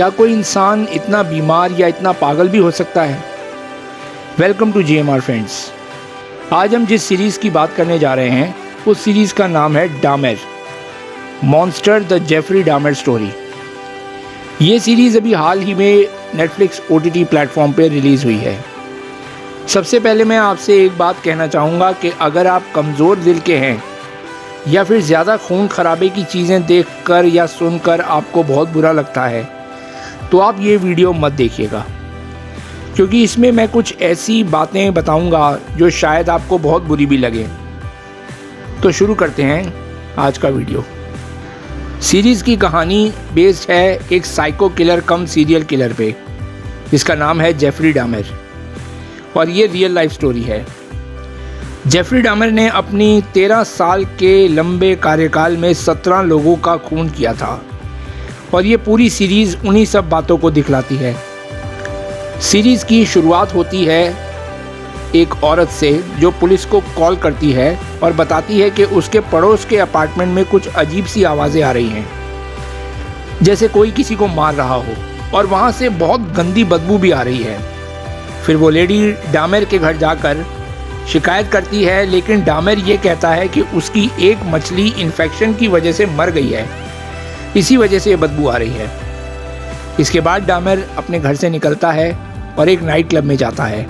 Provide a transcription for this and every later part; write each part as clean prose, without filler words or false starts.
क्या कोई इंसान इतना बीमार या इतना पागल भी हो सकता है? Welcome to GMR friends. आज हम जिस सीरीज़ की बात करने जा रहे हैं उस सीरीज़ का नाम है Dahmer, monster the Jeffrey Dahmer story. ये सीरीज़ अभी हाल ही में नेटफ्लिक्स OTT प्लेटफॉर्म पर रिलीज़ हुई है। सबसे पहले मैं आपसे एक बात कहना चाहूँगा कि अगर आप कमज़ोर दिल के हैं या फिर ज़्यादा खून खराबे की चीज़ें देखकर या सुनकर आपको बहुत बुरा लगता है तो आप ये वीडियो मत देखिएगा, क्योंकि इसमें मैं कुछ ऐसी बातें बताऊंगा जो शायद आपको बहुत बुरी भी लगे। तो शुरू करते हैं आज का वीडियो। सीरीज़ की कहानी बेस्ड है एक साइको किलर कम सीरियल किलर पे, जिसका नाम है जेफरी डामर, और ये रियल लाइफ स्टोरी है। जेफरी डामर ने अपनी 13 साल के लंबे कार्यकाल में 17 लोगों का खून किया था, और ये पूरी सीरीज़ उन्हीं सब बातों को दिखलाती है। सीरीज़ की शुरुआत होती है एक औरत से जो पुलिस को कॉल करती है और बताती है कि उसके पड़ोस के अपार्टमेंट में कुछ अजीब सी आवाज़ें आ रही हैं, जैसे कोई किसी को मार रहा हो, और वहाँ से बहुत गंदी बदबू भी आ रही है। फिर वो लेडी डामर के घर जाकर शिकायत करती है, लेकिन डामर ये कहता है कि उसकी एक मछली इन्फेक्शन की वजह से मर गई है, इसी वजह से ये बदबू आ रही है। इसके बाद डामर अपने घर से निकलता है और एक नाइट क्लब में जाता है।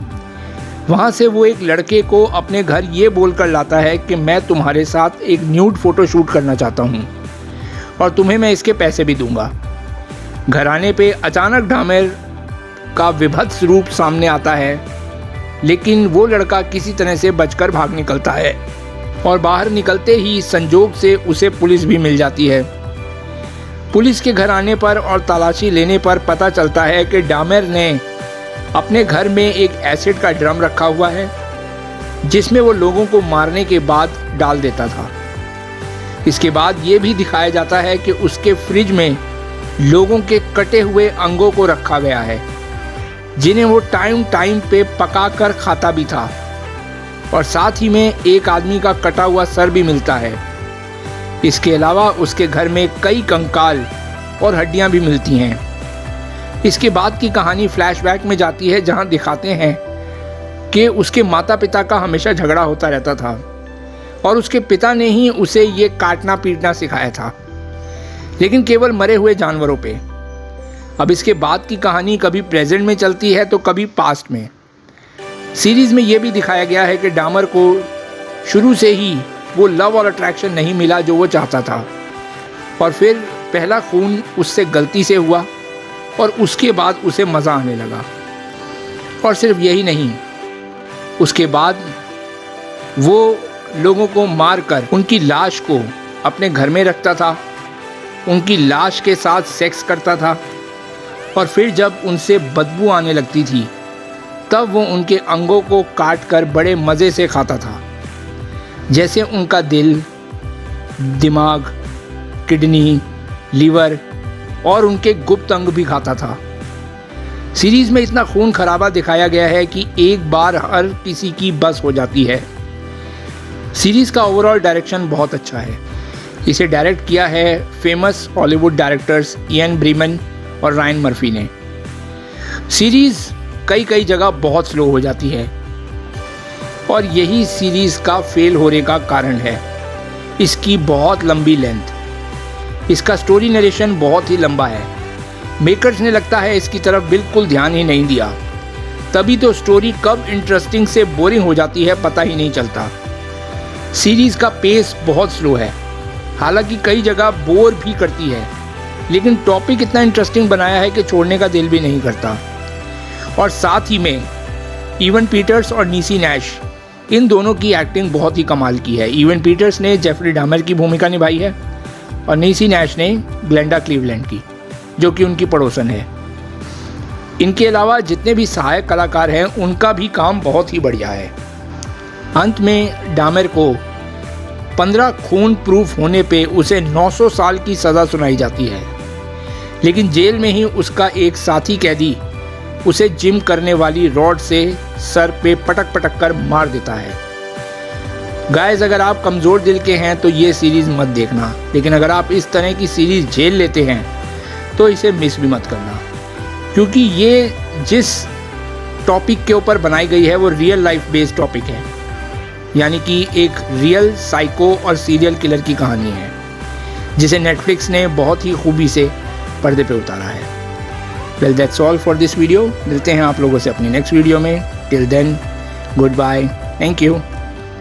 वहाँ से वो एक लड़के को अपने घर ये बोलकर लाता है कि मैं तुम्हारे साथ एक न्यूड फ़ोटो शूट करना चाहता हूँ और तुम्हें मैं इसके पैसे भी दूँगा। घर आने पे अचानक डामर का विभत्स रूप सामने आता है, लेकिन वो लड़का किसी तरह से बचकर भाग निकलता है, और बाहर निकलते ही संजोग से उसे पुलिस भी मिल जाती है। पुलिस के घर आने पर और तलाशी लेने पर पता चलता है कि डामर ने अपने घर में एक एसिड का ड्रम रखा हुआ है, जिसमें वो लोगों को मारने के बाद डाल देता था। इसके बाद ये भी दिखाया जाता है कि उसके फ्रिज में लोगों के कटे हुए अंगों को रखा गया है, जिन्हें वो टाइम टाइम पे पका कर खाता भी था, और साथ ही में एक आदमी का कटा हुआ सर भी मिलता है। इसके अलावा उसके घर में कई कंकाल और हड्डियां भी मिलती हैं। इसके बाद की कहानी फ्लैशबैक में जाती है, जहां दिखाते हैं कि उसके माता पिता का हमेशा झगड़ा होता रहता था, और उसके पिता ने ही उसे ये काटना पीटना सिखाया था, लेकिन केवल मरे हुए जानवरों पे। अब इसके बाद की कहानी कभी प्रेजेंट में चलती है तो कभी पास्ट में। सीरीज़ में ये भी दिखाया गया है कि डामर को शुरू से ही वो लव और अट्रैक्शन नहीं मिला जो वो चाहता था, और फिर पहला खून उससे गलती से हुआ और उसके बाद उसे मज़ा आने लगा। और सिर्फ यही नहीं, उसके बाद वो लोगों को मारकर उनकी लाश को अपने घर में रखता था, उनकी लाश के साथ सेक्स करता था, और फिर जब उनसे बदबू आने लगती थी तब वो उनके अंगों को काट कर बड़े मज़े से खाता था, जैसे उनका दिल, दिमाग, किडनी, लीवर और उनके गुप्त अंग भी खाता था। सीरीज़ में इतना खून खराबा दिखाया गया है कि एक बार हर किसी की बस हो जाती है। सीरीज़ का ओवरऑल डायरेक्शन बहुत अच्छा है। इसे डायरेक्ट किया है फेमस हॉलीवुड डायरेक्टर्स इयन ब्रीमन और रायन मर्फी ने। सीरीज़ कई जगह बहुत स्लो हो जाती है, और यही सीरीज़ का फेल होने का कारण है। इसकी बहुत लंबी लेंथ, इसका स्टोरी नरेशन बहुत ही लंबा है। मेकर्स ने लगता है इसकी तरफ बिल्कुल ध्यान ही नहीं दिया, तभी तो स्टोरी कब इंटरेस्टिंग से बोरिंग हो जाती है पता ही नहीं चलता। सीरीज़ का पेस बहुत स्लो है, हालांकि कई जगह बोर भी करती है, लेकिन टॉपिक इतना इंटरेस्टिंग बनाया है कि छोड़ने का दिल भी नहीं करता। और साथ ही में इवन पीटर्स और नीसी नैश, इन दोनों की एक्टिंग बहुत ही कमाल की है। इवन पीटर्स ने जेफरी डामर की भूमिका निभाई है और नीसी नैश ने ग्लेंडा क्लीवलैंड की, जो कि उनकी पड़ोसन है। इनके अलावा जितने भी सहायक कलाकार हैं उनका भी काम बहुत ही बढ़िया है। अंत में डामर को 15 खून प्रूफ होने पे उसे 900 साल की सज़ा सुनाई जाती है, लेकिन जेल में ही उसका एक साथी कैदी उसे जिम करने वाली रॉड से सर पे पटक पटक कर मार देता है। गाइस, अगर आप कमज़ोर दिल के हैं तो ये सीरीज़ मत देखना, लेकिन अगर आप इस तरह की सीरीज़ झेल लेते हैं तो इसे मिस भी मत करना। क्योंकि ये जिस टॉपिक के ऊपर बनाई गई है वो रियल लाइफ बेस्ड टॉपिक है, यानी कि एक रियल साइको और सीरियल किलर की कहानी है जिसे नेटफ्लिक्स ने बहुत ही खूबी से पर्दे पे उतारा है। Well that's all for this video. मिलते हैं आप लोगों से अपनी नेक्स्ट वीडियो में। Till then goodbye, thank you.